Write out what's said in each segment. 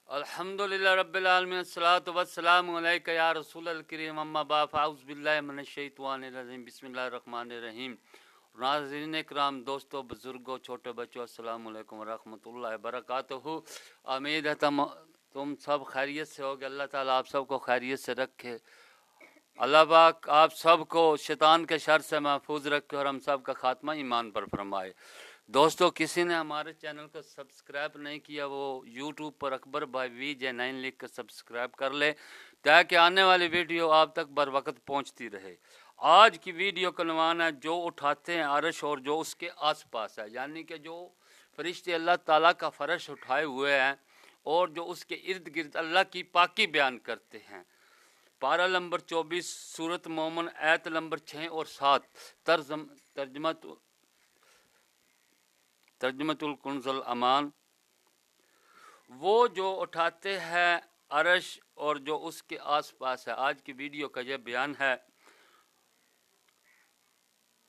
अल्हम्दुलिल्लाह रब्बिल आलमीन अस्सलातु वस्सलामु अलैका या रसूलल करीम अम्मा बाद फ़ाउज़ु बिल्लाहि मिनश शैतानिर रजीम बिस्मिल्लाहिर रहमानिर रहीम। नाज़रीन इकराम, दोस्तों, बुज़ुर्गों, छोटे बच्चों, अस्सलामु अलैकुम व रहमतुल्लाहि व बरकातुहू। उम्मीद है तुम सब खैरियत से होगे। अल्लाह ताला आप सबको खैरियत से रखे। अल्लाह पाक आप सबको शैतान के शर से महफूज रखे और हम सब का खात्मा ईमान पर फरमाए। दोस्तों, किसी ने हमारे चैनल को सब्सक्राइब नहीं किया, वो यूट्यूब पर अकबर भाई VJ9 लिख कर सब्सक्राइब कर ले, ताकि आने वाली वीडियो आप तक बर वक्त पहुँचती रहे। आज की वीडियो का उन्वान है जो उठाते हैं अर्श और जो उसके आसपास है, यानी कि जो फरिश्ते अल्लाह ताला का फर्श उठाए हुए हैं और जो उसके इर्द गिर्द अल्लाह की पाकी बयान करते हैं। पारा नंबर 24 सूरत मोमन आयत नंबर 6 और 7 तर्जमतुल कुंज़ुल अमान। वो जो उठाते हैं अर्श और जो उसके आसपास है, आज की वीडियो का यह बयान है।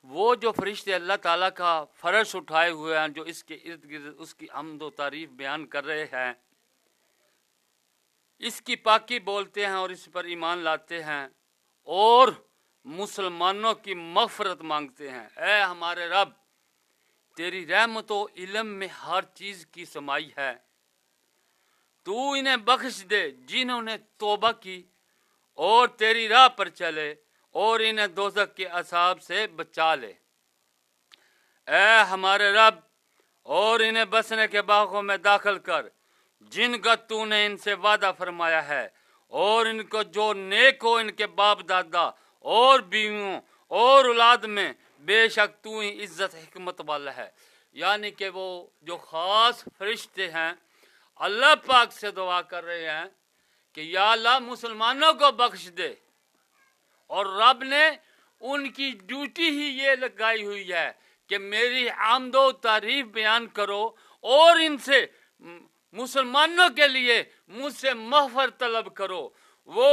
वो जो फरिश्ते अल्लाह ताला का फर्श उठाए हुए हैं, जो इसके इर्द गिर्द उसकी हम्द व तारीफ बयान कर रहे हैं, इसकी पाकी बोलते हैं और इस पर ईमान लाते हैं और मुसलमानों की मग़फ़िरत मांगते हैं। ऐ हमारे रब, तेरी रहमत व इल्म में हर चीज़ की समाई है। तू इन्हें बख्श दे जिन्होंने तौबा की और तेरी राह पर चले और इन्हें दोज़ख के अज़ाब से बचा ले। ऐ हमारे रब, और इन्हें बसने के बागों में दाखिल कर जिनका तूने इनसे वादा फरमाया है, और इनको जो नेक हो इनके बाप दादा और बीवियों और औलाद में, बेशक तू ही इज्जत हिकमत वाला है। यानी कि वो जो ख़ास फरिश्ते हैं अल्लाह पाक से दुआ कर रहे हैं कि या अल्लाह मुसलमानों को बख्श दे, और रब ने उनकी ड्यूटी ही ये लगाई हुई है कि मेरी आमदो तारीफ बयान करो और इनसे मुसलमानों के लिए मुझसे मग़फ़िरत तलब करो। वो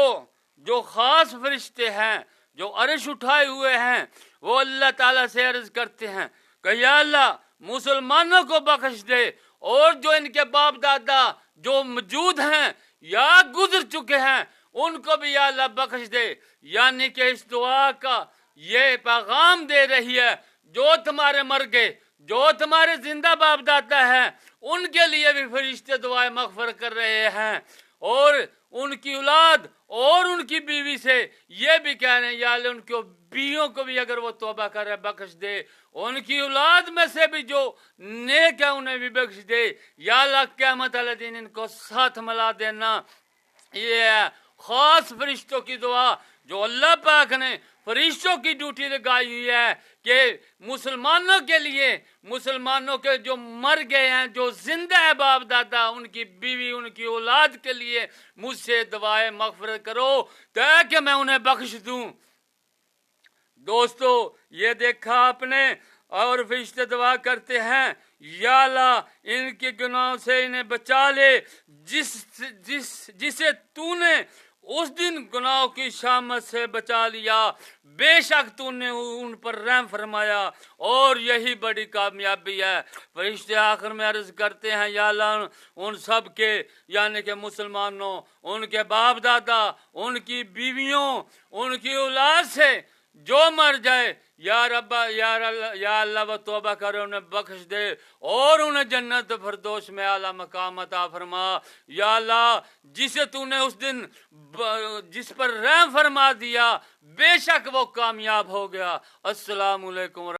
जो ख़ास फरिश्ते हैं जो अर्श उठाए हुए हैं, वो अल्लाह ताला से अर्ज़ करते हैं कि या अल्लाह मुसलमानों को बख्श दे, और जो इनके बाप दादा जो मौजूद हैं या गुजर चुके हैं उनको भी या अल्लाह बख्श दे। यानी कि इस दुआ का ये पैगाम दे रही है, जो तुम्हारे मर गए, जो तुम्हारे जिंदा बाप दादा हैं, उनके लिए भी फरिश्ते दुआएं मग़फ़िरत कर रहे हैं, और उनकी औलाद और उनकी बीवी से ये भी कह रहे हैं या अल्लाह उनकी बीवियों को भी अगर वो तौबा करे बख्श दे, उनकी औलाद में से भी जो नेक है उन्हें भी बख्श दे। या अल्लाह क़यामत वाले दिन इनको साथ मिला देना। ये है ख़ास फरिश्तों की दुआ जो अल्लाह पाक ने फरिश्तों की ड्यूटी लगाई हुई है कि मुसलमानों के लिए, मुसलमानों के जो मर गए हैं, जो जिंदा है बाप दादा, उनकी बीवी उनकी औलाद के लिए मुझसे दुआएं मग़फ़िरत करो ताकि मैं उन्हें बख्श दूं। दोस्तों, ये देखा आपने, और फरिश्ते दुआ करते हैं या अल्लाह इनके गुनाहों से इन्हें बचा ले, जिसे तूने उस दिन गुनाहों की शामत से बचा लिया। बेशक तूने उन पर रहम फरमाया और यही बड़ी कामयाबी है। फरिश्ते आखिर में अर्ज करते हैं या अल्लाह उन सब के, यानी कि मुसलमानों, उनके बाप दादा, उनकी बीवियों, उनकी औलाद से जो मर जाए, या रब्बा या अल्लाह वो तौबा करे, उन्हें बख्श दे और उन्हें जन्नत फिरदौस में आला मकाम अता फरमा। या अल्लाह जिसे तूने उस दिन जिस पर रहम फरमा दिया, बेशक वो कामयाब हो गया। अस्सलामु अलैकुम।